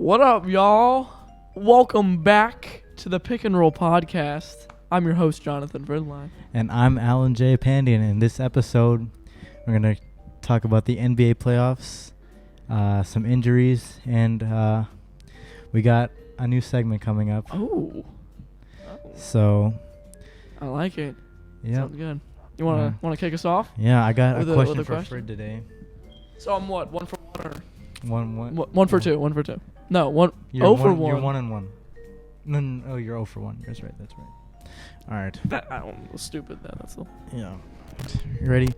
What up, y'all? Welcome back to the Pick and Roll podcast. I'm your host, Jonathan Verdline. And I'm Alan J. Pandian. In this episode, we're going to talk about the NBA playoffs, some injuries, and we got a new segment coming up. Oh. So, I like it. yeah. Sounds good. You want to kick us off? Yeah, I got With a a question for question? Fred today. So I'm what? 1 for 1 or? One for 2. 1 for 2. No, one. You're 0 for 1. You're 1 and 1. No, oh, you're 0 for 1. That's right. All right. I don't know. Stupid then. That's all. Yeah. You ready?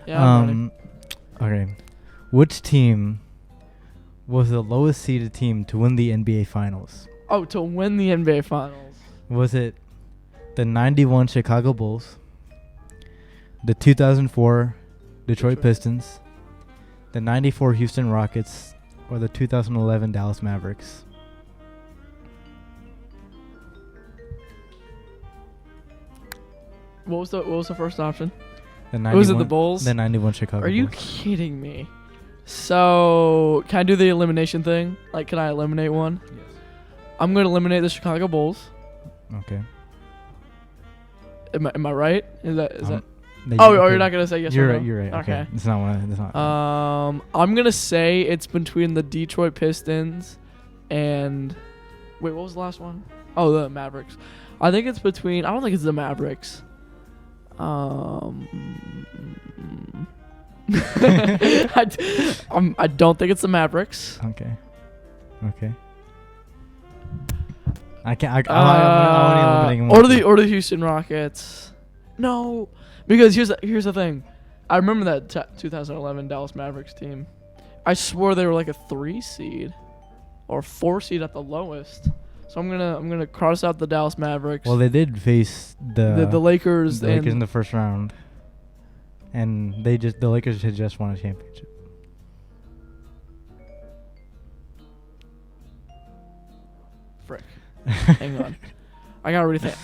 Yeah, I'm ready. Okay. Which team was the lowest seeded team to win the NBA Finals? Oh, to win the NBA Finals. Was it the 91 Chicago Bulls, the 2004 Detroit Pistons, the 94 Houston Rockets, or the 2011 Dallas Mavericks? What was the first option? The 91, Was it the Bulls? The 91 Chicago Are you Bulls. kidding me? So, can I do the elimination thing? Like, can I eliminate one? Yes. I'm going to eliminate the Chicago Bulls. Okay. Am I right? Is that? No, You're not going to say yes You're or right. no? You're right. Okay. It's not one. It's not. I'm going to say it's between the Detroit Pistons and... Wait, what was the last one? Oh, the Mavericks. I think it's between... I don't think it's the Mavericks. I don't think it's the Mavericks. Okay. I can't. I'm eliminating one. Or the Houston Rockets. No, because here's the thing. I remember that 2011 Dallas Mavericks team. I swore they were like a 3 seed or 4 seed at the lowest. So I'm gonna cross out the Dallas Mavericks. Well, they did face the Lakers. The Lakers in the first round, and the Lakers had just won a championship. Frick. Hang on. I gotta rethink.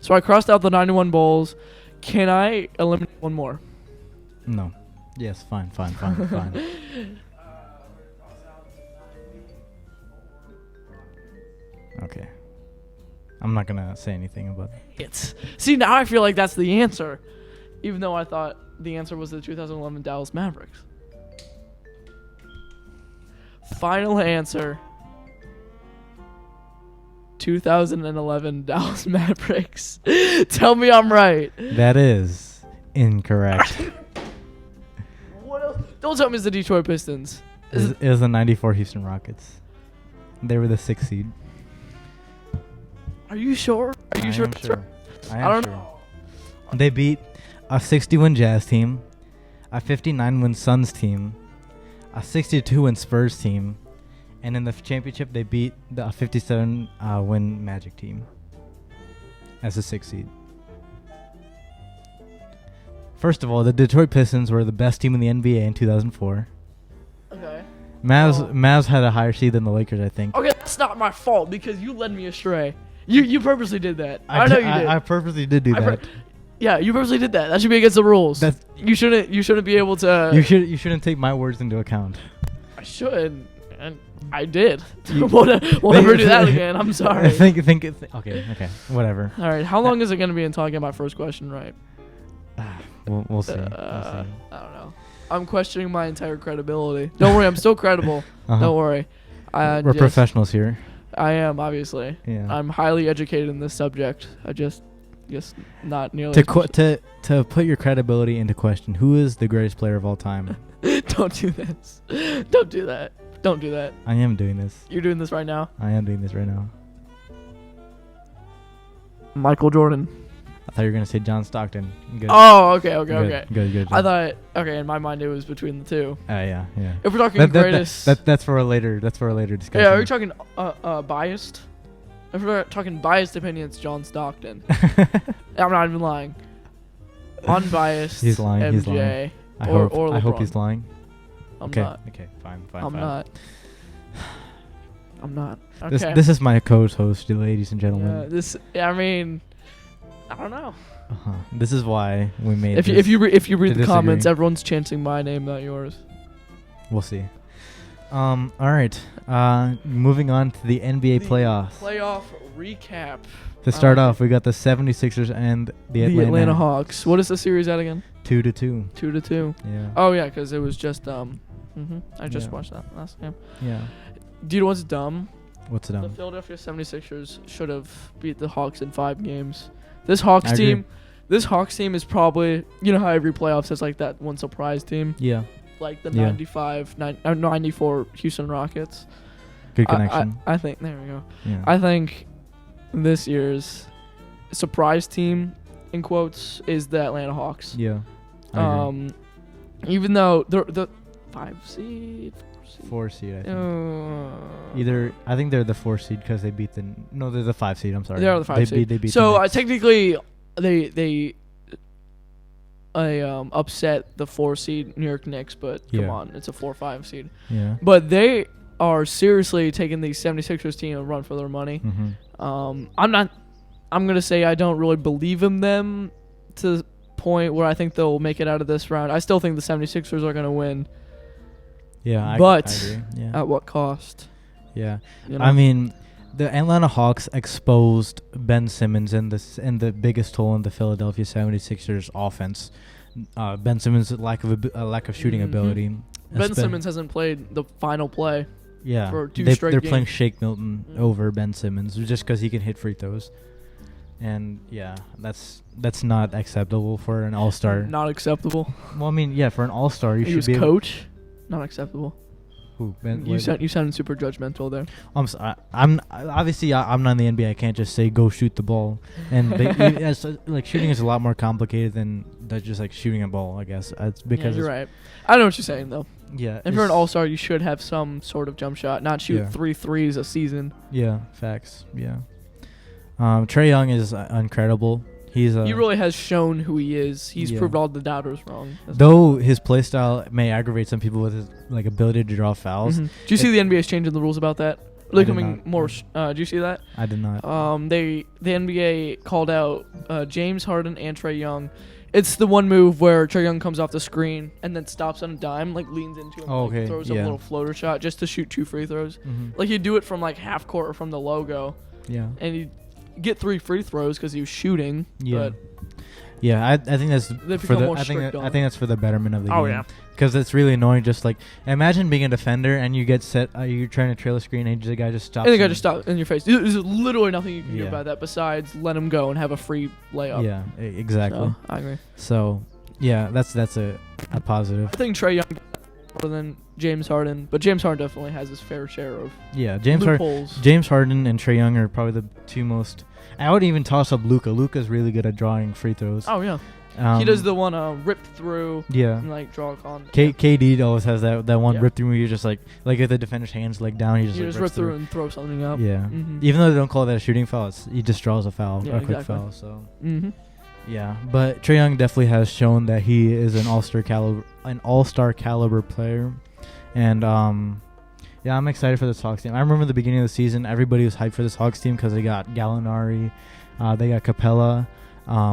So I crossed out the 91 Bulls. Can I eliminate one more? No. Yes. Fine. Okay. I'm not gonna say anything about it. See, now I feel like that's the answer, even though I thought the answer was the 2011 Dallas Mavericks. Final answer. 2011 Dallas Mavericks. Tell me I'm right. That is incorrect. What else? Don't tell me it's the Detroit Pistons. It was the 94 Houston Rockets. They were the 6th seed. Are you sure? Are you sure? am sure. I I don't sure. know. They beat a 60-win Jazz team, a 59-win Suns team, a 62-win Spurs team, and in the championship they beat the 57-win Magic team as a 6th seed. First of all, the Detroit Pistons were the best team in the NBA in 2004. Okay. Mavs had a higher seed than the Lakers, I think. Okay, that's not my fault because you led me astray. You purposely did that. I know you did. I purposely did do that. Yeah, you purposely did that. That should be against the rules. You shouldn't be able to. You shouldn't take my words into account. I should, and I did. We'll never do that again. I'm sorry. Okay, whatever. All right, how long is it going to be until I get my first question right? We'll see. I don't know. I'm questioning my entire credibility. Don't worry, I'm still credible. Uh-huh. Don't worry. We're professionals here. I am, obviously. Yeah. I'm highly educated in this subject. I just not nearly. To put your credibility into question, who is the greatest player of all time? Don't do this. Don't do that. Don't do that. I am doing this. You're doing this right now? I am doing this right now. Michael Jordan. I thought you were going to say John Stockton. Good. Oh, okay. Good. I thought, in my mind it was between the two. Yeah. If we're talking greatest... That's for a later discussion. Yeah, are we talking biased? If we're talking biased opinions, John Stockton. I'm not even lying. Unbiased, he's lying. MJ. He's lying. Or I hope LeBron. he's lying. I'm not. Okay, fine. I'm not. Okay. This is my co-host, ladies and gentlemen. I don't know. This is why we made. If you read the disagree. comments, everyone's chanting my name, not yours. We'll see. All right. Moving on to the NBA playoffs. Playoff recap. To start off, we got the 76ers and the Atlanta Hawks. What is the series at again? 2-2. 2-2. Yeah. Oh yeah, because it was just I just watched that last game. Yeah. Do you know what's dumb? What's The dumb? Philadelphia 76ers should have beat the Hawks in 5 games. This Hawks team is probably, you know how every playoffs has like that one surprise team, Yeah. like the Yeah. 94 Houston Rockets. Good connection. I think there we go. Yeah. I think this year's surprise team, in quotes, is the Atlanta Hawks. Yeah. I agree. Even though they're the 5 seed, 4 seed, I think. I think they're the 4 seed because they beat they're the 5 seed. I'm sorry. They are the 5 seed. They beat so the Knicks. technically, they upset the 4 seed New York Knicks, but come on, it's a 4-5 seed. Yeah. But they are seriously taking the 76ers team and run for their money. Mm-hmm. I'm gonna say I don't really believe in them to the point where I think they'll make it out of this round. I still think the 76ers are gonna win. Yeah, but I agree. Yeah. At what cost? Yeah. You know? I mean, the Atlanta Hawks exposed Ben Simmons and the biggest hole in the Philadelphia 76ers offense. Ben Simmons' lack of shooting ability. Ben Simmons hasn't played the final play. Yeah, for 2 straight they're games. playing Shake Milton over Ben Simmons just because he can hit free throws, and yeah, that's not acceptable for an all-star. Not acceptable. Well, I mean, yeah, for an all-star, you He should was be coach. Not acceptable. Who? Ben, You sounded super judgmental there. I'm obviously I'm not in the NBA. I can't just say go shoot the ball, and like shooting is a lot more complicated than just like shooting a ball. I guess it's because you're right. I know what you're saying though. Yeah, if you're an all-star, you should have some sort of jump shot, not shoot 3 threes a season. Yeah, facts. Yeah. Trae Young is incredible. He really has shown who he is. He's proved all the doubters wrong. Though his play style may aggravate some people with his like ability to draw fouls. Mm-hmm. Do you see the NBA's changing the rules about that? They're becoming more. Do you see that? I did not. The NBA called out James Harden and Trae Young. It's the one move where Trae Young comes off the screen and then stops on a dime, like leans into him, throws a little floater shot just to shoot 2 free throws. Mm-hmm. Like he'd do it from like half court or from the logo. Yeah. And he'd get 3 free throws because he was shooting. Yeah. But yeah, I think that's for the I think that's for the betterment of the game. Oh yeah. Because it's really annoying. Just like imagine being a defender and you get set. You're trying to trail a screen and the guy just stops. And the guy just stops in your face. There's literally nothing you can do Yeah. about that besides let him go and have a free layup. Yeah, exactly. So, I agree. So yeah, that's a positive. I think Trae Young more than James Harden, but James Harden definitely has his fair share of James Harden and Trae Young are probably the 2 most. I would even toss up Luka. Luka's really good at drawing free throws. Oh yeah. He does the one rip through. Yeah. And like draw a con. KD always has that one rip through where you just like if the defender's hands like down, he just rip through and throw something up. Yeah. Mm-hmm. Even though they don't call that a shooting foul, he just draws a foul, Yeah, quick foul. So. Mm-hmm. Yeah, but Trae Young definitely has shown that he is an all-star caliber player, and yeah, I'm excited for this Hawks team. I remember the beginning of the season, everybody was hyped for this Hawks team because they got Gallinari, they got Capella. I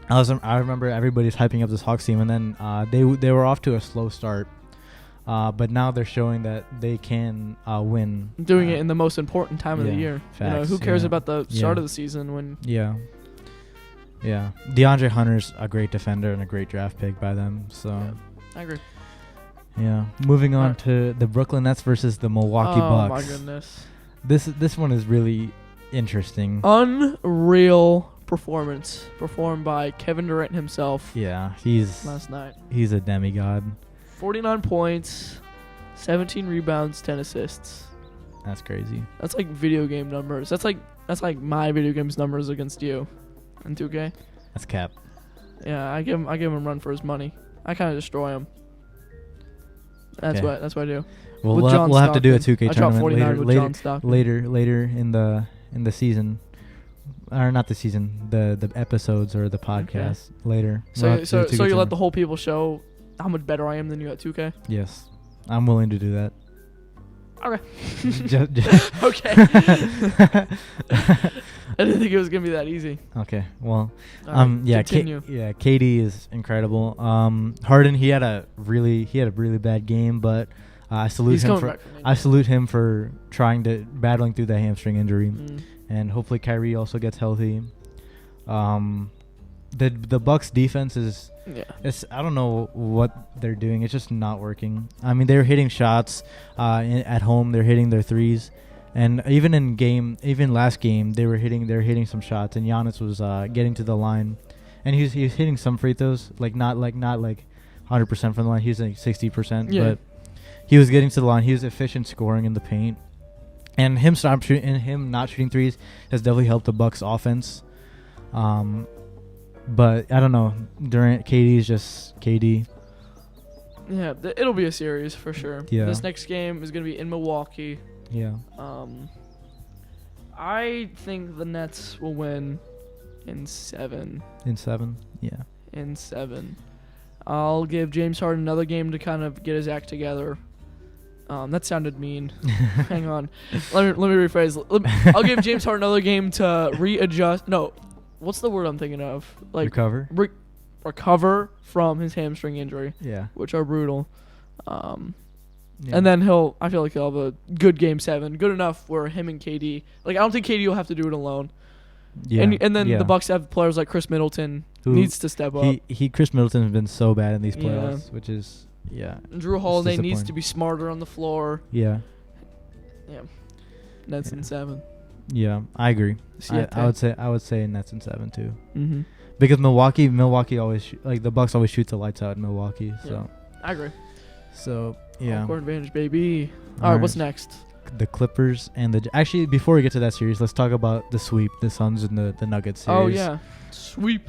remember everybody's hyping up this Hawks team, and then they were off to a slow start, but now they're showing that they can win. Doing it in the most important time of the year. Facts, who cares about the start of the season when? Yeah. Yeah, DeAndre Hunter's a great defender and a great draft pick by them. So, yeah, I agree. Yeah, moving on to the Brooklyn Nets versus the Milwaukee Bucks. Oh my goodness, this one is really interesting. Unreal performance performed by Kevin Durant himself. Yeah, last night. He's a demigod. 49 points, 17 rebounds, 10 assists. That's crazy. That's like video game numbers. That's like my video games numbers against you. In 2K? That's cap. Yeah, I give him a run for his money. I kind of destroy him. That's what I do. Well, we'll have to do a 2K tournament later in the season, or not the season, the episodes or the podcast later. So you let the whole people show how much better I am than you at 2K? Yes, I'm willing to do that. Okay. Okay. I didn't think it was gonna be that easy. Okay. Well, continue. KD is incredible. Harden, he had a really bad game, but I salute He's him coming for back from I injury. salute him for battling through that hamstring injury, Mm. and hopefully Kyrie also gets healthy. The Bucks defense is Yeah. I don't know what they're doing. It's just not working. I mean, they're hitting shots at home. They're hitting their threes, and even last game, they're hitting some shots. And Giannis was getting to the line, and he was hitting some free throws, not 100% from the line. He was like 60%, Yeah. but he was getting to the line. He was efficient scoring in the paint, and him not shooting threes has definitely helped the Bucks offense. But I don't know. KD's just KD. Yeah, it'll be a series for sure. Yeah. This next game is going to be in Milwaukee. Yeah. I think the Nets will win in 7. In 7. Yeah. In 7. I'll give James Harden another game to kind of get his act together. That sounded mean. Hang on. Let me rephrase. I'll give James Harden another game to readjust. No. What's the word I'm thinking of? Recover. Recover from his hamstring injury, Yeah. which are brutal. Yeah. And then I feel like he'll have a good game 7, good enough where him and KD. I don't think KD will have to do it alone. Yeah. And then the Bucks have players like Chris Middleton Who needs to step up. Chris Middleton has been so bad in these Yeah. playoffs, which is And Drew Holiday needs disappointing. to be smarter on the floor. Yeah. Yeah. Nets in 7. Yeah, I agree. Siete. I would say Nets in 7 too. Mm-hmm. Because Milwaukee always the Bucks always shoot the lights out in Milwaukee. So I agree. Yeah. Home court advantage, baby. All right, what's next? The Clippers and actually before we get to that series, let's talk about the sweep, the Suns and the Nuggets series. Oh yeah, sweep.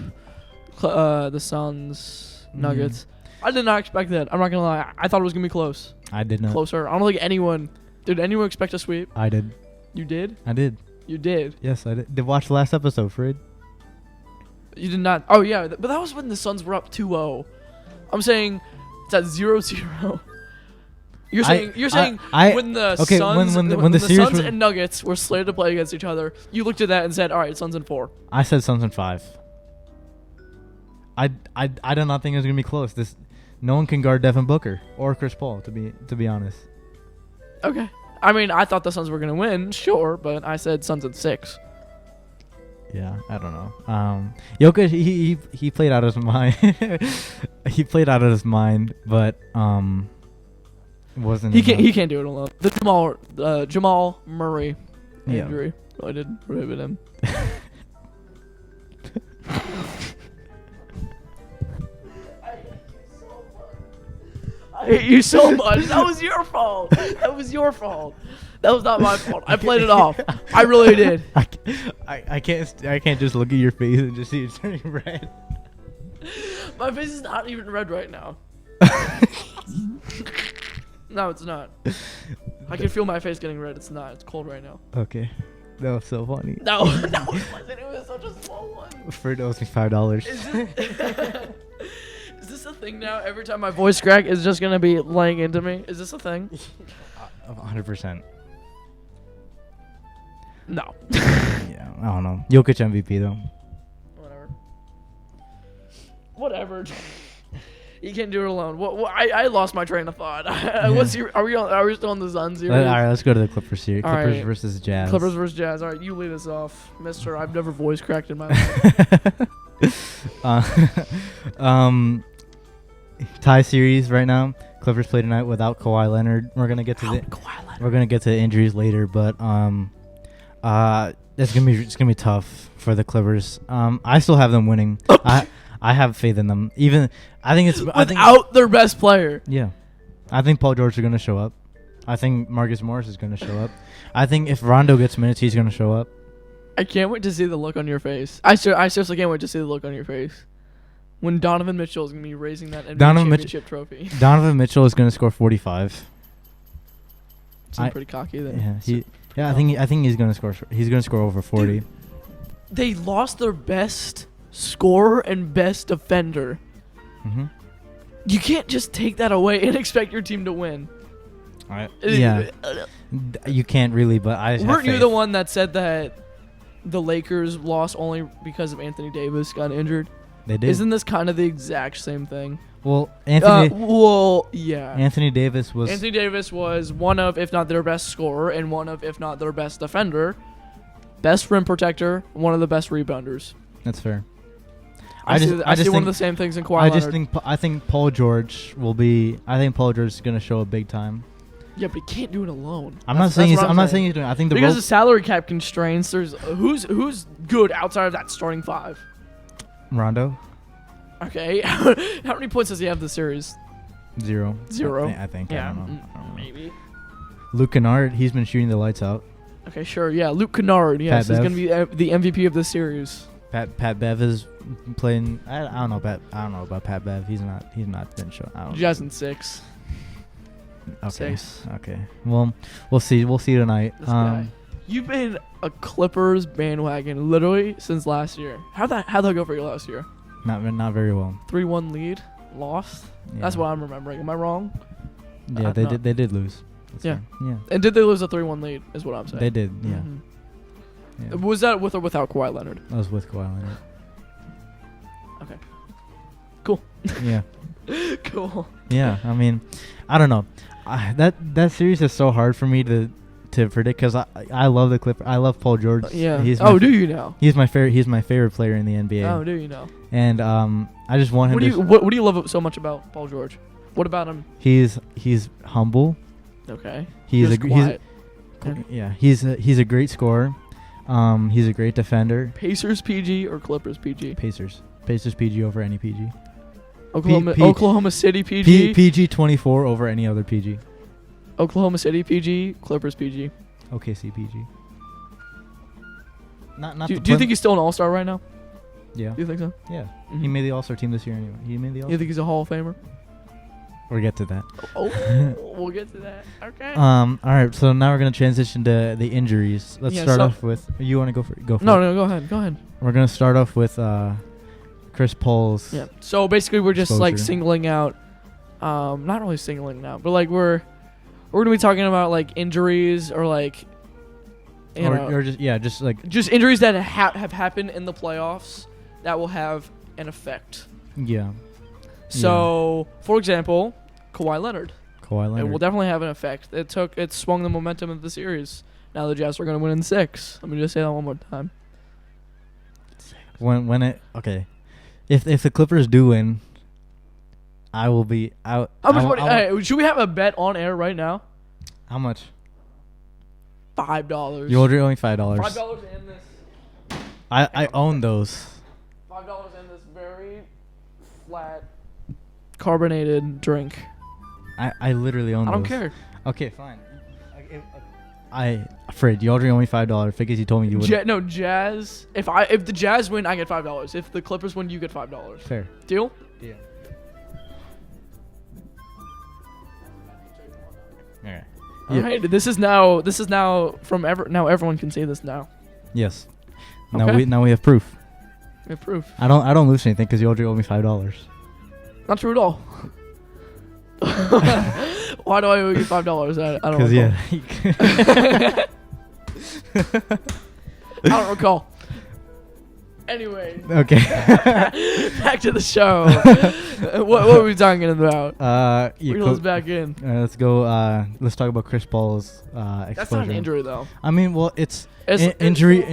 The Suns, Nuggets. I did not expect that. I'm not gonna lie. I thought it was gonna be close. I did not. Closer. I don't think anyone. Did anyone expect a sweep? I did. You did? I did. You did. Yes, I did. Did watch the last episode, Fred? You did not. Oh yeah, but that was when the Suns were up 2-0. I'm saying it's at 0-0. You're saying when the Suns when the series Suns was, and Nuggets were slated to play against each other, you looked at that and said, "All right, Suns in 4." I said Suns in 5. I do not think it's gonna be close. No one can guard Devin Booker or Chris Paul. To be honest. Okay. I mean, I thought the Suns were gonna win, sure, but I said Suns in 6. Yeah, I don't know. Jokic, he played out of his mind. He played out of his mind, but wasn't. He can't do it alone. The Jamal Murray injury really did prohibit him. I hate you so much. That was your fault. That was your fault. That was not my fault. I played it off. I really did. I can't just look at your face and just see it turning red. My face is not even red right now. No, it's not. I can feel my face getting red. It's not. It's cold right now. Okay. That was so funny. No, it wasn't. It was such a small one. Fred owes me $5. Is this a thing now? Every time my voice crack is just gonna be laying into me. Is this a thing? 100%. No. Yeah, I don't know. Jokic MVP though. Whatever. You can't do it alone. I lost my train of thought. What's your? Are we still on the Suns series? All right, let's go to the Clippers series. All Clippers right. versus Jazz. Clippers versus Jazz. All right, you lead us off, Mister. I've never voice cracked in my life. Tie series right now. Clippers play tonight without Kawhi Leonard. We're gonna get to the injuries later, but it's gonna be tough for the Clippers. I still have them winning. I have faith in them. Without their best player. Yeah, I think Paul George is gonna show up. I think Marcus Morris is gonna show up. I think if Rondo gets minutes, he's gonna show up. I can't wait to see the look on your face. I seriously can't wait to see the look on your face when Donovan Mitchell is gonna be raising that NBA championship trophy. Donovan Mitchell is gonna score 45. Seems pretty cocky then. Yeah, I think he's gonna score. He's gonna score over 40. Dude, they lost their best scorer and best defender. Mm-hmm. You can't just take that away and expect your team to win. Yeah, you can't really. But weren't you the one that said that the Lakers lost only because of Anthony Davis got injured? They did. Isn't this kind of the exact same thing? Well, Anthony yeah. Anthony Davis was Anthony Davis was one of, if not their best scorer, and one of, if not their best defender, best rim protector, one of the best rebounders. That's fair. I see one of the same things in Kawhi Leonard. I think Paul George will be. I think Paul George is going to show a big time. Yeah, but he can't do it alone. I'm not saying he's doing. I think because of salary cap constraints. There's who's good outside of that starting five. Rondo. Okay, how many points does he have this series? 0. I think. Yeah, I don't know. maybe. Luke Kennard, he's been shooting the lights out. Okay, sure. Yeah, Luke Kennard. Yes, he's gonna be the MVP of this series. Pat Bev is playing. I don't know about Pat Bev. He's not been shown. Jazz in 6. Okay. 6. Okay. Well, we'll see. We'll see tonight. This guy. You've been a Clippers bandwagon literally since last year. How'd that go for you last year? Not very well. 3-1 lead, lost. Yeah. That's what I'm remembering. Am I wrong? Yeah, they did lose. That's Yeah. fine. Yeah. And did they lose a 3-1 lead? Is what I'm saying. They did. Yeah. Mhm. Yeah. Was that with or without Kawhi Leonard? I was with Kawhi Leonard. Okay. Cool. Yeah. Cool. Yeah. I mean, I don't know. That series is so hard for me to predict because I love the Clippers. I love Paul George. Yeah. Do you know? He's my favorite player in the NBA. Oh, do you know? And I just want him. What do you love so much about Paul George? What about him? He's humble. Okay. He's quiet. He's a great scorer. He's a great defender. Pacers PG or Clippers PG? Pacers PG over any PG. Oklahoma City PG. PG 24 over any other PG. Oklahoma City PG, Clippers PG. OKC PG. Do you think he's still an All-Star right now? Yeah. Do you think so? Yeah. Mm-hmm. He made the All-Star team this year anyway. He made the All-Star. You think he's a Hall of Famer? We'll get to that. Oh, we'll get to that. Okay. All right. So now we're gonna transition to the injuries. Let's start off with. You want to go for it? Go for it. No, go ahead. We're gonna start off with Chris Paul's. Yeah. So basically, we're just like exposure. singling out. Not really singling out, but like we're gonna be talking about like injuries or like. Or just like injuries that have happened in the playoffs that will have an effect. Yeah. So, for example, Kawhi Leonard. It will definitely have an effect. It swung the momentum of the series. Now the Jazz are going to win in 6. Let me just say that one more time. If the Clippers do win, I will be out. How much money? Should we have a bet on air right now? How much? $5. You ordered only $5. $5 in this. I own those. $5 in this very flat carbonated drink. I literally own those. I don't care. Okay, fine. Fred, you ordered only $5 because you told me you would. Jazz. If the Jazz win, I get $5. If the Clippers win, you get $5. Fair. Deal? Yeah. Okay. All right. This is now from now everyone can see this now. Yes. Okay. Now we have proof. We have proof. I don't lose anything because you already owe me $5. Not true at all. Why do I owe you $5? I don't recall. I don't recall. Anyway. Okay. Back to the show. What were we talking about? Reel us back in. Let's go. Let's talk about Chris Paul's exposure. That's not an injury, though. I mean, well, it's injury.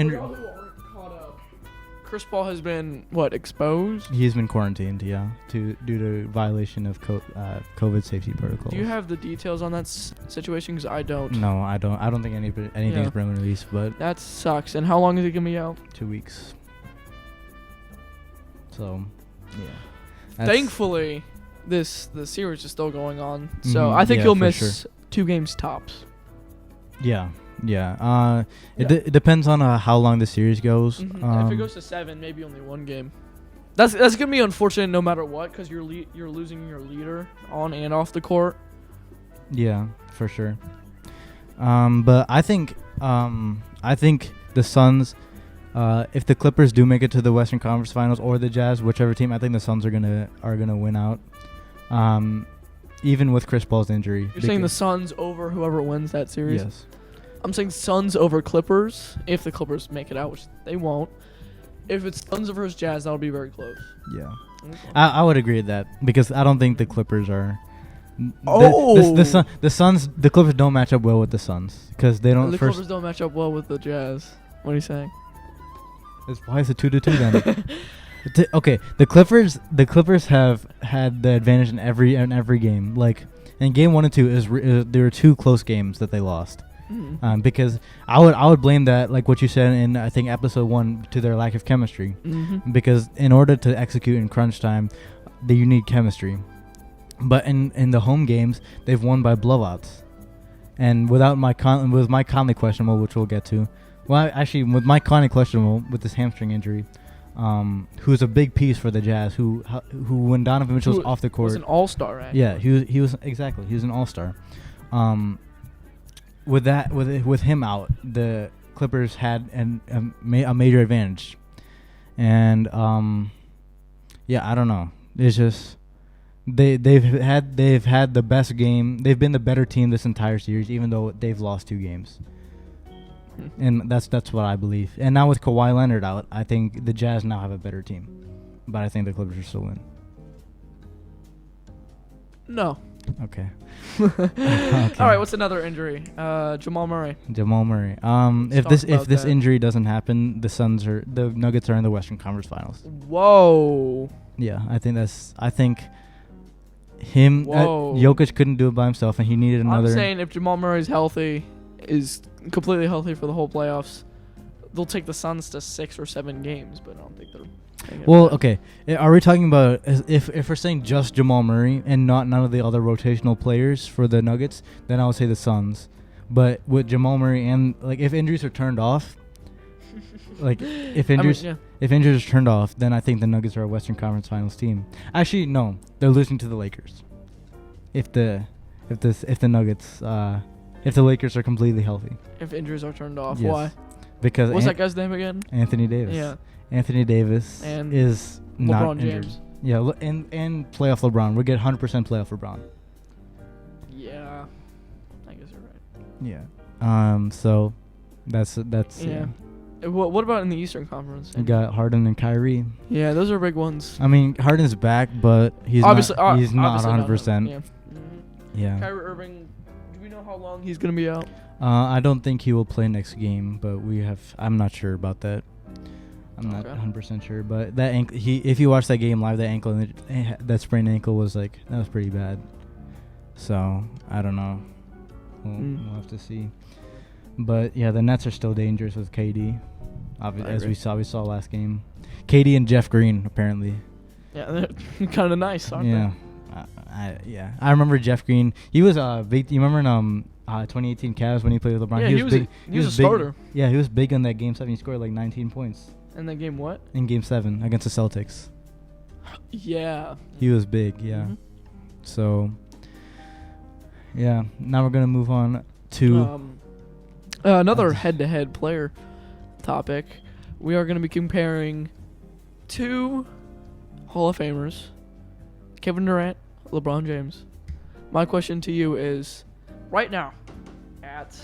Chris Paul has been exposed? He's been quarantined, yeah, due to violation of COVID safety protocols. Do you have the details on that situation? Because I don't. No, I don't. I don't think anything's been released, but that sucks. And how long is he gonna be out? 2 weeks. So, yeah. Thankfully, the series is still going on, so I think he'll miss 2 games tops. Yeah. Yeah. It depends on how long the series goes. If it goes to 7, maybe only 1 game. That's gonna be unfortunate no matter what, because you're losing your leader on and off the court. Yeah, for sure. But I think the Suns, if the Clippers do make it to the Western Conference Finals or the Jazz, whichever team, I think the Suns are gonna win out. Even with Chris Paul's injury. You're saying the Suns over whoever wins that series? Yes. I'm saying Suns over Clippers, if the Clippers make it out, which they won't. If it's Suns versus Jazz, that'll be very close. Yeah. I would agree with that because I don't think the Clippers are. Oh! The Suns, the Clippers don't match up well with the Suns because they don't. The Clippers don't match up well with the Jazz. What are you saying? Why is it 2-2 then? Okay, the Clippers have had the advantage in every game. Like in game 1 and 2 there were 2 close games that they lost. Mm-hmm. Because I would blame that, like what you said in I think episode 1, to their lack of chemistry. Mm-hmm. Because in order to execute in crunch time, you need chemistry. But in the home games, they've won by blowouts. And with Mike Conley questionable, which we'll get to. Well, actually, with Mike Conley questionable with this hamstring injury, who's a big piece for the Jazz, who when Donovan Mitchell was off the court, was an all-star, right? Yeah, he was an all-star. With him out, the Clippers had a major advantage, and I don't know. It's just they've had the best game. They've been the better team this entire series, even though they've lost 2 games. And that's what I believe. And now with Kawhi Leonard out, I think the Jazz now have a better team, but I think the Clippers will still win. No. Okay. Okay. All right. What's another injury? Jamal Murray. If this injury doesn't happen, the Nuggets are in the Western Conference Finals. Whoa. Yeah, I think him. Jokic couldn't do it by himself, and he needed another. I'm saying if Jamal Murray's healthy, is completely healthy for the whole playoffs, they'll take the Suns to 6 or 7 games, but I don't think they're. Well, okay. Are we talking about if we're saying just Jamal Murray and none of the other rotational players for the Nuggets, then I would say the Suns. But with Jamal Murray and if injuries are turned off, if injuries are turned off, then I think the Nuggets are a Western Conference Finals team. Actually, no, they're losing to the Lakers. If the Nuggets if the Lakers are completely healthy. If injuries are turned off, yes. Why? Because what's that guy's name again? Anthony Davis. Yeah. Anthony Davis and is not LeBron injured. James. Yeah, and playoff LeBron. We get 100% playoff LeBron. Yeah, I guess you're right. Yeah. So that's yeah. What about in the Eastern Conference? You got Harden and Kyrie. Yeah, those are big ones. I mean, Harden's back, but he's obviously not 100%. Yeah. Mm-hmm. Yeah. Kyrie Irving. Do we know how long he's gonna be out? I don't think he will play next game, but I'm not sure about that. I'm not 100% sure, but that if you watch that game live, that sprained ankle was that was pretty bad. So I don't know. We'll have to see. But yeah, the Nets are still dangerous with KD, as we saw last game. KD and Jeff Green apparently. Yeah, they're kind of nice, aren't they? I remember Jeff Green. He was big. You remember in 2018 Cavs when he played with LeBron? Yeah, he was big. He was a starter. Yeah, he was big in that game 7. He scored 19 points. In that game, what? In game 7 against the Celtics. Yeah. He was big, yeah. Mm-hmm. So, yeah. Now we're going to move on to... another head-to-head player topic. We are going to be comparing 2 Hall of Famers. Kevin Durant, LeBron James. My question to you is, right now, at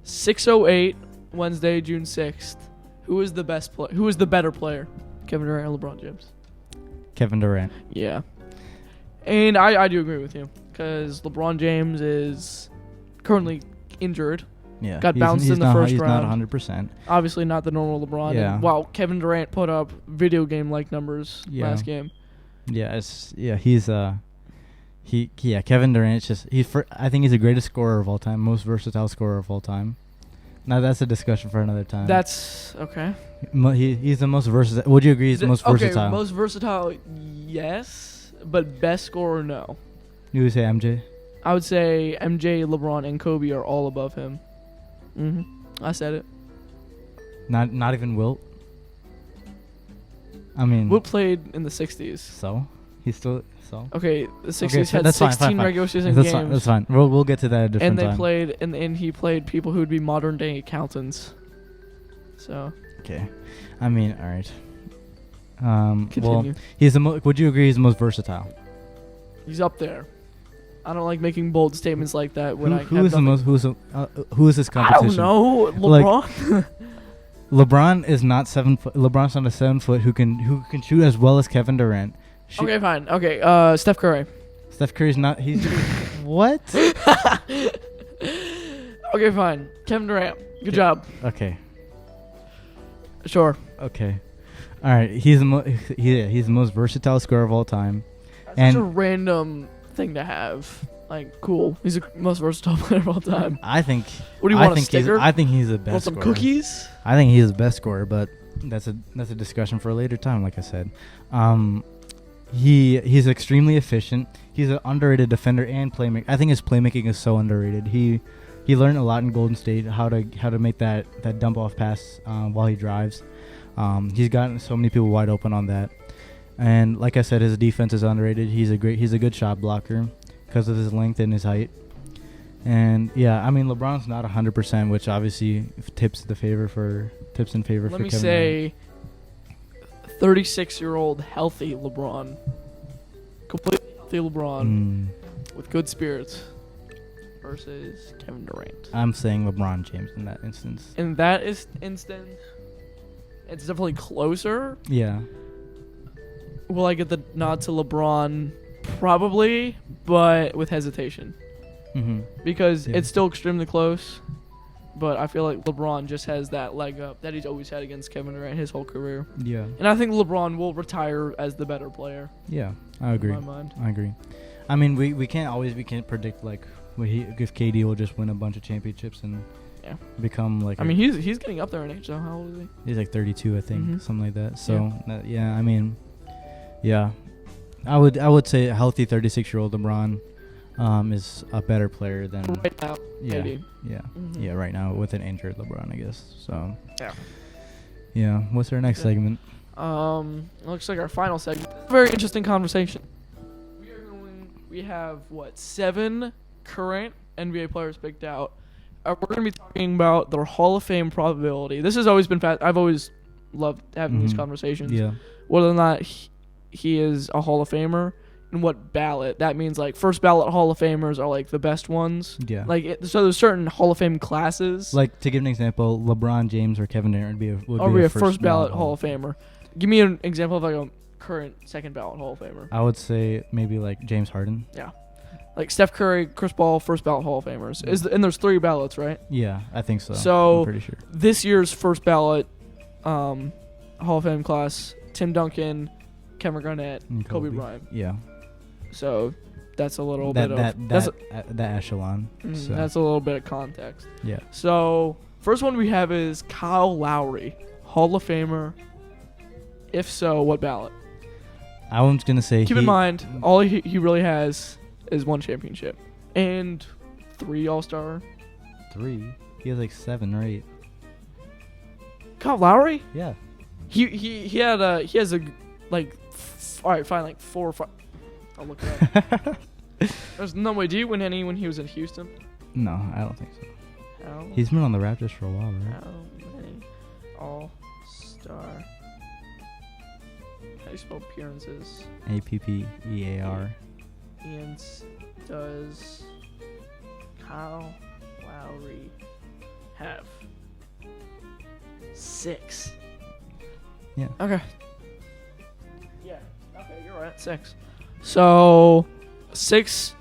6:08 Wednesday, June 6th, who is the best player? Who is the better player? Kevin Durant or LeBron James? Kevin Durant. Yeah. And I do agree with you because LeBron James is currently injured. Yeah. Got bounced in the first round. He's not 100%. Obviously not the normal LeBron. Yeah. And while Kevin Durant put up video game-like numbers last game. Yeah, Kevin Durant I think he's the greatest scorer of all time, most versatile scorer of all time. Now that's a discussion for another time. That's okay. He's the most versatile. Would you agree he's the most versatile? Okay, most versatile, yes, but best scorer, no. You would say MJ? I would say MJ, LeBron, and Kobe are all above him. I said it. Not even Wilt? I mean... Wilt played in the 60s. So? He's still... So? Okay, the 60s had 16 regular season games. That's fine. We'll get to that at a different time. And they played... And he played people who would be modern-day accountants. So... Okay. I mean, all right. Continue. Well, would you agree he's the most versatile? He's up there. I don't like making bold statements like that when who is this competition? I don't know. LeBron. LeBron is not 7 foot. LeBron's not a 7 foot who can shoot as well as Kevin Durant. Okay, fine. Okay, Steph Curry. Steph Curry's not. He's what? Okay, fine. Kevin Durant. Good job. Okay. Sure. Okay. All right. He's the most versatile scorer of all time. That's such a random thing to have. Like, cool. He's the most versatile player of all time. I think. What do you want, a sticker? I think he's the best. Want some scorer. cookies? I think he's the best scorer, but that's a discussion for a later time. Like I said, he's extremely efficient. He's an underrated defender and playmaker. I think his playmaking is so underrated. He learned a lot in Golden State how to make that dump off pass while he drives. He's gotten so many people wide open on that. And like I said, his defense is underrated. He's a good shot blocker because of his length and his height. And yeah, I mean LeBron's not 100%, which obviously tips in favor for Kevin Durant. Let me say 36-year-old healthy LeBron. Completely healthy LeBron with good spirits versus Kevin Durant. I'm saying LeBron James in that instance. In that instance, it's definitely closer. Yeah. Will I get the nod to LeBron? Probably, but with hesitation. Because it's still extremely close. But I feel like LeBron just has that leg up that he's always had against Kevin Durant his whole career. Yeah. And I think LeBron will retire as the better player. Yeah, I agree. In my mind. I agree. I mean, we can't predict like if KD will just win a bunch of championships and become like. I mean, he's getting up there in age. So how old is he? He's like 32, I think, something like that. So I mean, yeah, I would say a healthy 36-year-old LeBron is a better player than right now. Yeah, yeah, right now with an injured LeBron, I guess. So yeah. What's our next segment? Looks like our final segment. Very interesting conversation. We have 7 current NBA players picked out. We're going to be talking about their Hall of Fame probability. This has always been I've always loved having these conversations. Yeah. Whether or not he is a Hall of Famer and what ballot. That means like first ballot Hall of Famers are like the best ones. Yeah. So there's certain Hall of Fame classes. Like to give an example, LeBron James or Kevin Durant would be a first ballot Hall of Famer. Give me an example of like a current second ballot Hall of Famer. I would say maybe like James Harden. Yeah. Like Steph Curry, Chris Paul, first ballot Hall of Famers. And there's 3 ballots, right? Yeah, I think so. So I'm pretty sure. This year's first ballot Hall of Fame class, Tim Duncan, Kevin Garnett, Kobe Bryant. Yeah. So that's a little bit of that echelon. So. That's a little bit of context. Yeah. So first one we have is Kyle Lowry, Hall of Famer. If so, what ballot? I was gonna say. Keep in mind, all he really has is 1 championship and 3 All-Star. 3? He has like 7 or 8. Kyle Lowry? Yeah. He has a like. All right, fine, like 4 or 5. I'll look it up. There's no way. Did he win any when he was in Houston? No, I don't think so. He's been on the Raptors for a while, right? How many All-Star? How do you spell appearances? APPEAR. And does Kyle Lowry have 6? Yeah. Okay. Yeah. Okay, you're right. 6. So 6.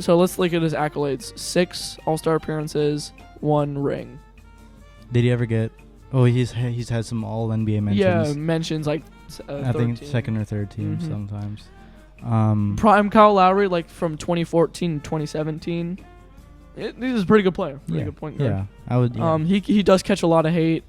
So let's look at his accolades. 6 All-Star appearances, 1 ring. Did he ever get? Oh, he's had some All NBA mentions. Yeah, mentions like. I think second or third team sometimes. Prime Kyle Lowry, like from 2014 to 2017. He's a pretty good player. Pretty good point guard. Yeah, I would. Yeah. He does catch a lot of hate.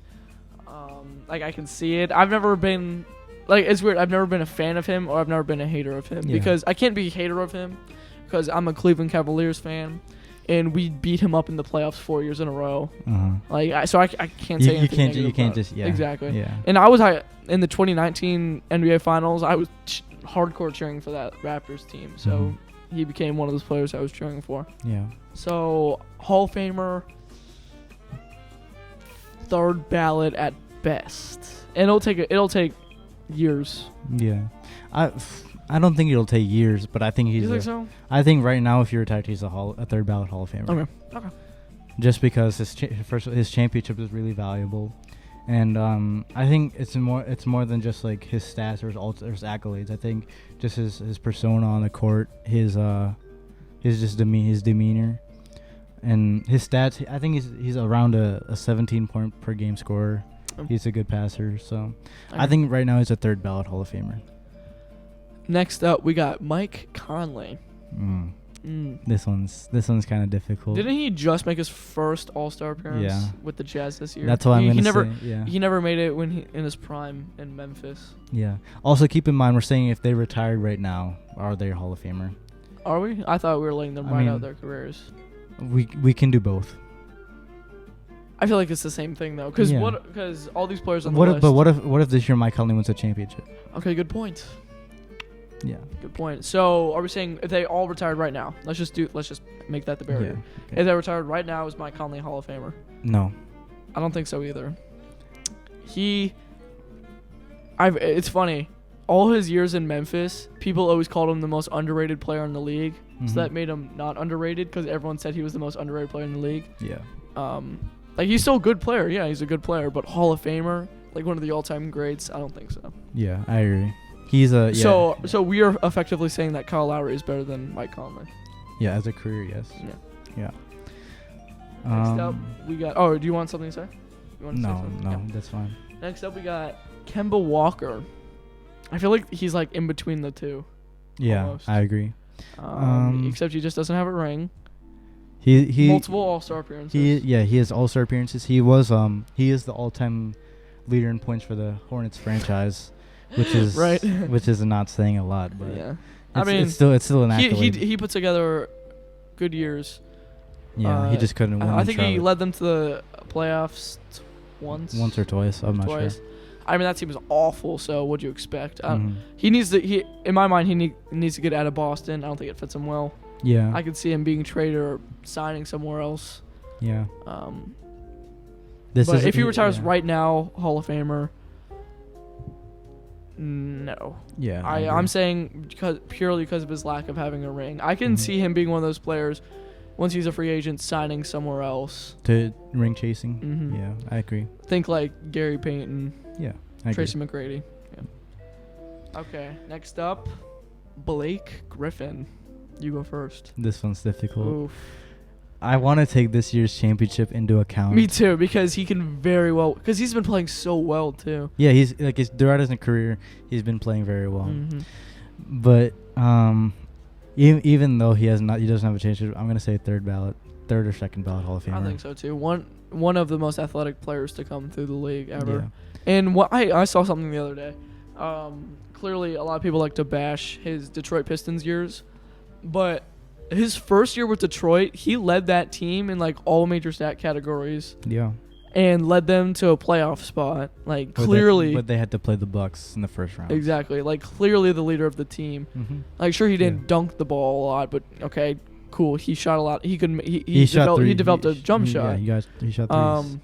Like I can see it. I've never been, like it's weird. I've never been a fan of him or I've never been a hater of him because I can't be a hater of him because I'm a Cleveland Cavaliers fan. And we beat him up in the playoffs 4 years in a row. Like, I can't say anything. You can't just exactly. Yeah. And I was in the 2019 NBA Finals. I was hardcore cheering for that Raptors team. So he became one of those players I was cheering for. Yeah. So Hall of Famer, 3rd ballot at best, and it'll take years. Yeah. I don't think it'll take years, but I think he's. You think so? I think right now, if you're retired, he's a 3rd ballot Hall of Famer. Okay. Just because his championship is really valuable, And I think it's more than just like his stats or his accolades. I think just his persona on the court, his demeanor, and his stats. I think he's around a 17 point per game scorer. He's a good passer, so I think right now he's a third ballot Hall of Famer. Next up, we got Mike Conley. This one's kind of difficult. Didn't he just make his first All-Star appearance with the Jazz this year? That's what I'm gonna say. Yeah. He never made it when in his prime in Memphis. Yeah. Also, keep in mind we're saying if they retired right now, are they a Hall of Famer? Are we? I thought we were letting them ride out their careers. We can do both. I feel like it's the same thing though, because all these players on the list. But what if this year Mike Conley wins a championship? Okay, good point. Yeah. Good point. So, are we saying if they all retired right now? Let's just make that the barrier. Yeah, okay. If they retired right now, is Mike Conley a Hall of Famer? No. I don't think so either. It's funny. All his years in Memphis, people always called him the most underrated player in the league. Mm-hmm. So that made him not underrated because everyone said he was the most underrated player in the league. Yeah. Like he's still a good player. Yeah, he's a good player, but Hall of Famer, like one of the all-time greats, I don't think so. Yeah, I agree. He's a So we are effectively saying that Kyle Lowry is better than Mike Conley. Yeah, as a career, yes. Yeah. Next up, we got. Oh, do you want something to say? You want to say something? No, that's fine. Next up, we got Kemba Walker. I feel like he's like in between the two. Yeah, almost. I agree. Except he just doesn't have a ring. He multiple All-Star appearances. He has All-Star appearances. He is the all-time leader in points for the Hornets franchise. Which is right. Which is not saying a lot, but yeah, it's still an accolade. He put together good years. Yeah, he just couldn't win. I think he led them to the playoffs once or twice. I'm not sure. I mean, that team was awful. So what'd you expect? He needs to. In my mind, he needs to get out of Boston. I don't think it fits him well. Yeah, I could see him being traded or signing somewhere else. Yeah. But if he retires right now, Hall of Famer. No. Yeah. I'm saying purely because of his lack of having a ring. I can see him being one of those players once he's a free agent signing somewhere else. To ring chasing? Mm-hmm. Yeah, I agree. Think like Gary Payton. Yeah. Tracy McGrady. Yeah. Okay, next up, Blake Griffin. You go first. This one's difficult. Oof. I want to take this year's championship into account. Me too, because he can very well, because he's been playing so well too. Yeah, he's like throughout his career, he's been playing very well. Mm-hmm. But even though he doesn't have a championship, I'm gonna say third or second ballot Hall of Famer. I think so too. One of the most athletic players to come through the league ever. Yeah. And what I saw something the other day. Clearly, a lot of people like to bash his Detroit Pistons years, but his first year with Detroit, he led that team in like all major stat categories. Yeah. And led them to a playoff spot. Like clearly, but they had to play the Bucks in the first round. Exactly. Like clearly the leader of the team. Mm-hmm. Like sure he didn't dunk the ball a lot, but okay, cool. He shot a lot. He could. He developed a jump shot. Yeah, he shot threes.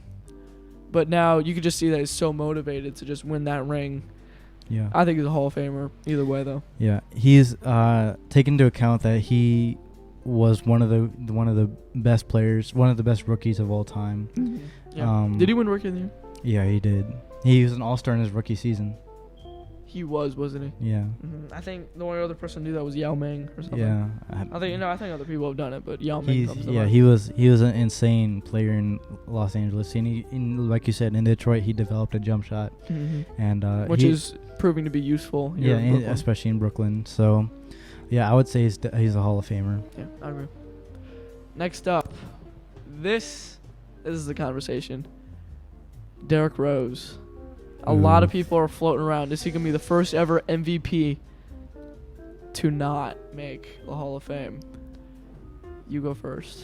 But now you could just see that he's so motivated to just win that ring. Yeah. I think he's a Hall of Famer either way though. Yeah, he's taken into account that he was one of the best players, one of the best rookies of all time. Mm-hmm. Yeah. Did he win Rookie of the Year? Yeah, he did. He was an All-Star in his rookie season. He wasn't he? Yeah. Mm-hmm. I think the only other person to do that was Yao Ming or something. Yeah. I think other people have done it, but Yao Ming comes to mind. he was an insane player in Los Angeles. And like you said, in Detroit, he developed a jump shot, and which is proving to be useful. Yeah, especially in Brooklyn. So, yeah, I would say he's a Hall of Famer. Yeah, I agree. Next up, this is the conversation. Derrick Rose. A lot of people are floating around. Is he going to be the first ever MVP to not make the Hall of Fame? You go first.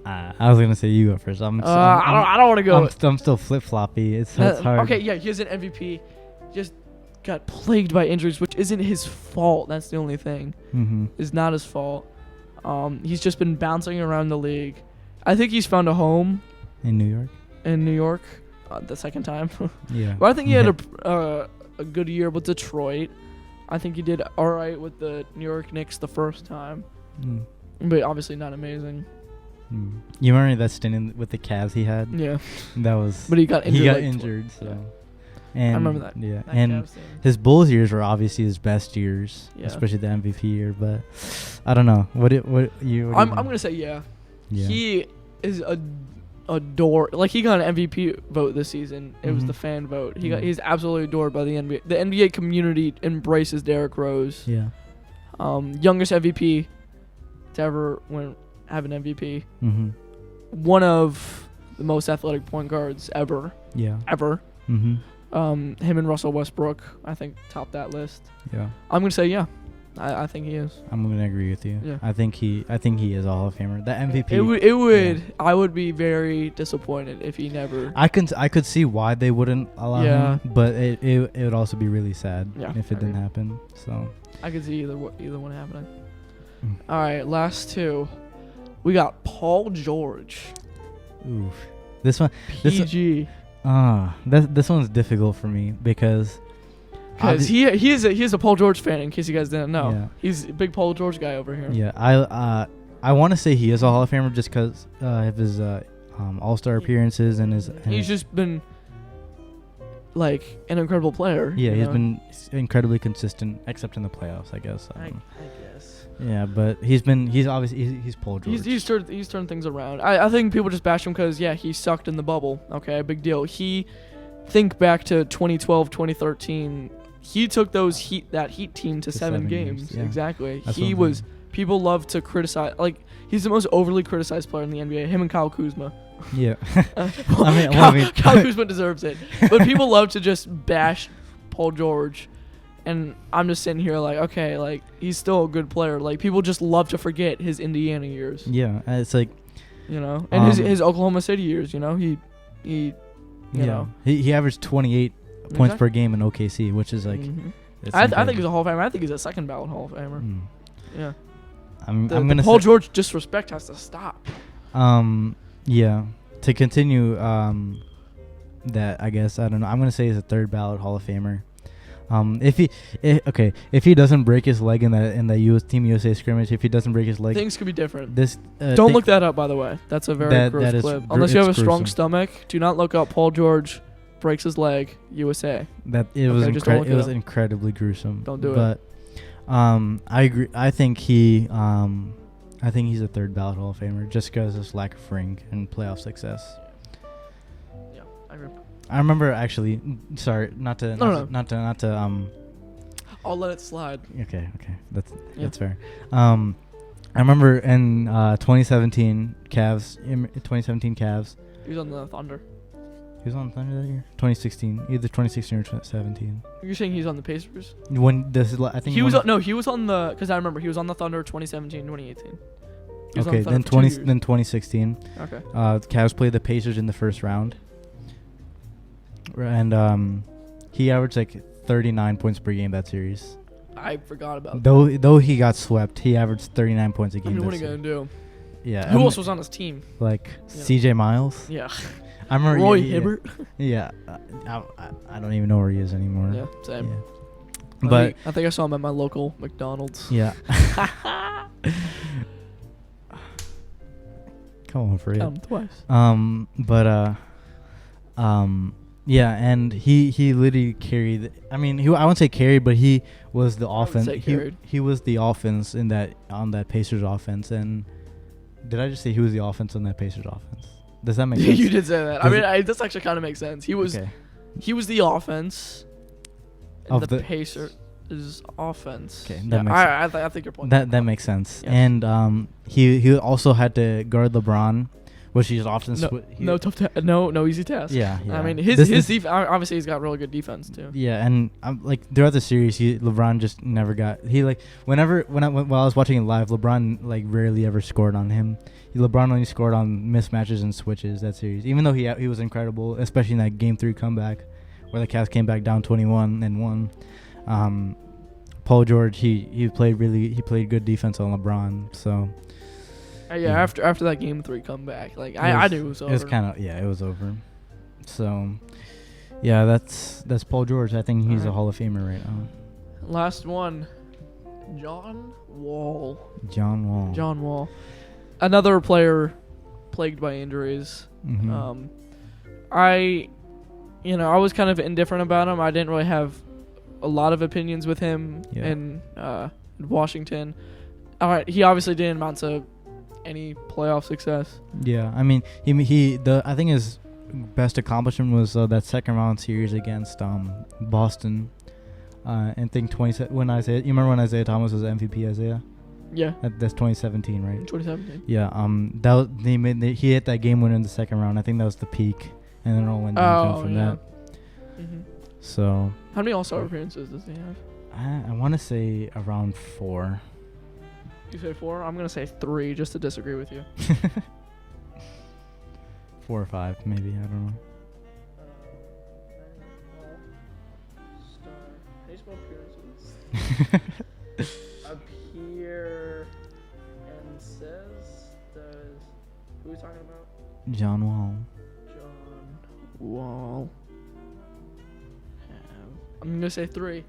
I was going to say you go first. I don't want to go. I'm still flip-floppy. It's hard. Okay, yeah, he's an MVP. Just got plagued by injuries, which isn't his fault. That's the only thing. Mm-hmm. It's not his fault. He's just been bouncing around the league. I think he's found a home. In New York? The second time. Yeah. But I think he had a good year with Detroit. I think he did all right with the New York Knicks the first time. Mm. But obviously not amazing. You remember that stint with the Cavs he had? Yeah. That was. But he got injured. He got like, injured. So. Yeah. And I remember that. Yeah, that and Cavs team. his Bulls years were obviously his best years, Yeah. especially the MVP year. But I don't know. What you? I'm gonna say yeah. He is adored. Like he got an MVP vote this season. It was the fan vote. He's absolutely adored by the NBA. The NBA community embraces Derrick Rose. Yeah. Youngest MVP to ever have an MVP. Mm-hmm. One of the most athletic point guards ever. Yeah. Ever. Mm-hmm. Him and Russell Westbrook, I think, top that list. Yeah. I'm gonna say yeah. I think he is. I'm gonna agree with you. Yeah. I think he is a Hall of Famer. The MVP. It would. Yeah. I would be very disappointed if he never. I could see why they wouldn't allow him, but it would also be really sad if it didn't happen. So. I could see either one happening. All right, last two. We got Paul George. Oof. This one. PG. This one's difficult for me because he is a Paul George fan. In case you guys didn't know, yeah. He's a big Paul George guy over here. Yeah, I want to say he is a Hall of Famer just because of his All-Star appearances and his. He's just been like an incredible player. Yeah, he's been incredibly consistent, except in the playoffs, I guess. I guess. Yeah, but he's obviously he's Paul George. He's turned things around. I think people just bash him because he sucked in the bubble. Okay, big deal. Think back to 2012, 2013. He took that Heat team to 7 games. Yeah. Exactly. That's people love to criticize. Like he's the most overly criticized player in the NBA. Him and Kyle Kuzma. Yeah. Kyle Kuzma deserves it. But people love to just bash Paul George. And I'm just sitting here like, okay, like he's still a good player. Like people just love to forget his Indiana years. Yeah, it's like, and his Oklahoma City years. He averaged 28 points per game in OKC, which is like. I think he's a Hall of Famer. I think he's a second ballot Hall of Famer. Yeah. I'm gonna Paul George disrespect has to stop. Yeah. To continue, that I guess I don't know. I'm gonna say he's a third ballot Hall of Famer. If he doesn't break his leg in the Team USA scrimmage, if he doesn't break his leg, things could be different. Don't look that up, by the way. That's a very gross clip. Unless you have a strong stomach, do not look up Paul George breaks his leg USA. It was incredibly gruesome. Don't do it. But I agree. I think he's a third ballot Hall of Famer just because of his lack of ring and playoff success. Yeah, I agree. I remember actually. Sorry, not to. I'll let it slide. Okay, that's fair. I remember in 2017 Cavs. He was on the Thunder. He was on the Thunder that year. 2016, either 2016 or 2017. You're saying he's on the Pacers? When this is, I think he was. He was on the. Because I remember he was on the Thunder 2017, 2018. Okay, then 2016. Okay. The Cavs played the Pacers in the first round. And he averaged like 39 points per game that series. I forgot about that. Though he got swept, he averaged 39 points a game. What are you going to do? Yeah. Who else was on his team? Like CJ Miles? Yeah. I remember Roy Hibbert? Yeah. I don't even know where he is anymore. Yeah, same. Yeah. But I think I saw him at my local McDonald's. Yeah. Come on, for it. Twice. Yeah, and he literally carried. I won't say carried, but he was the offense. He was the offense on that Pacers offense. And did I just say he was the offense on that Pacers offense? Does that make sense? You did say that. This actually kind of makes sense. He was the offense of the Pacers' offense. Okay, I think your point. That makes sense. Yes. And he also had to guard LeBron. Which he's often no easy task. Yeah. I mean his obviously he's got really good defense too. Yeah, and throughout the series, LeBron just never got. While I was watching it live, LeBron rarely ever scored on him. LeBron only scored on mismatches and switches that series. Even though he was incredible, especially in that Game 3 comeback where the Cavs came back down 21 and won. Paul George he played good defense on LeBron. So. After that Game 3 comeback, I knew it was over. It was it was over. So, yeah, that's Paul George. I think he's a Hall of Famer right now. Last one, John Wall. John Wall. Another player plagued by injuries. Mm-hmm. I was kind of indifferent about him. I didn't really have a lot of opinions with him in Washington. All right, he obviously didn't amount to any playoff success. Yeah, I mean, I think his best accomplishment was that second round series against Boston. And think you remember when Isaiah Thomas was MVP? Isaiah. Yeah. That's 2017, right? 2017. Yeah. He hit that game winner in the second round. I think that was the peak, and then it all went downhill from that. Mm-hmm. So. How many All-Star appearances does he have? I want to say around 4. You say 4? I'm gonna say 3, just to disagree with you. 4 or 5, maybe. I don't know. Appear and says who are we talking about? John Wall. I'm gonna say 3.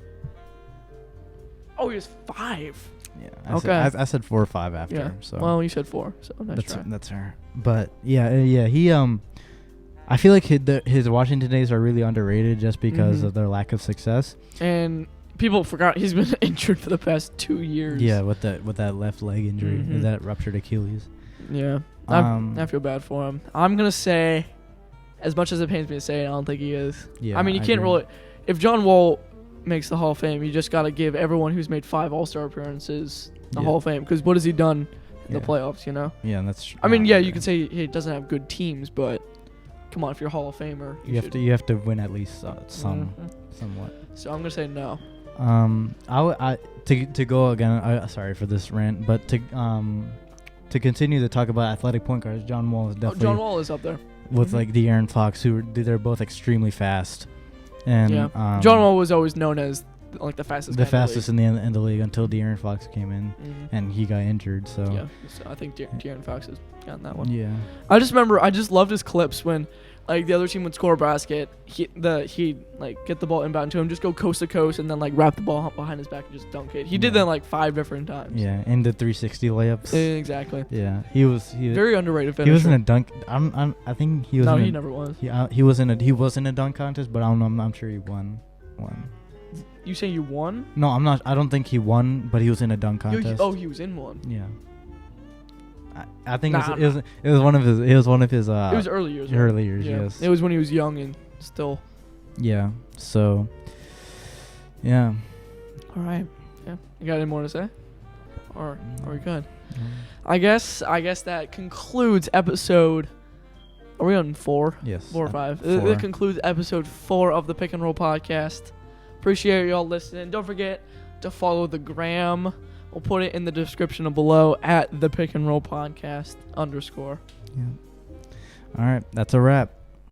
Oh, he was 5. Yeah. Okay. I said 4 or 5 after. Yeah. So. Well, you said 4, so That's her. But yeah. He I feel like his Washington days are really underrated just because of their lack of success. And people forgot he's been injured for the past 2 years. Yeah, with that left leg injury, that ruptured Achilles. Yeah, I feel bad for him. I'm gonna say, as much as it pains me to say it, I don't think he is. Yeah, I mean, you can't really. If John Wall makes the Hall of Fame, you just got to give everyone who's made 5 All-Star appearances the Hall of Fame, because what has he done in the playoffs? You know. Yeah, and that's. I mean, you can say he doesn't have good teams, but come on, if you're a Hall of Famer, you have to win at least somewhat. So I'm gonna say no. To go again. Sorry for this rant, but to continue to talk about athletic point guards, John Wall is definitely. John Wall is up there with like De'Aaron Fox, they're both extremely fast. And John Wall was always known as like the fastest. In the league until De'Aaron Fox came in, and he got injured. So yeah, so I think De'Aaron Fox has gotten that one. Yeah, I just loved his clips when like the other team would score a basket, he'd like get the ball inbound to him, just go coast to coast, and then like wrap the ball behind his back and just dunk it. He did that like 5 different times. Yeah, in the 360 layups. Exactly. Yeah, he was very underrated finisher. He was in a dunk. I think he was. No, he never was. He was in a dunk contest, but I don't know. I'm sure he won one. You say you won? No, I'm not. I don't think he won, but he was in a dunk contest. He was in one. Yeah. I think it was one of his. It was one of his. It was early years. Early years, yes. It was when he was young and still. Yeah. So. Yeah. All right. Yeah. You got any more to say? Or are we good? I guess that concludes episode. Are we on 4? Yes. 4 or 5. 4. That concludes episode 4 of the Pick and Roll podcast. Appreciate y'all listening. Don't forget to follow the gram. We'll put it in the description below at the Pick and Roll podcast _. Yeah. All right. That's a wrap.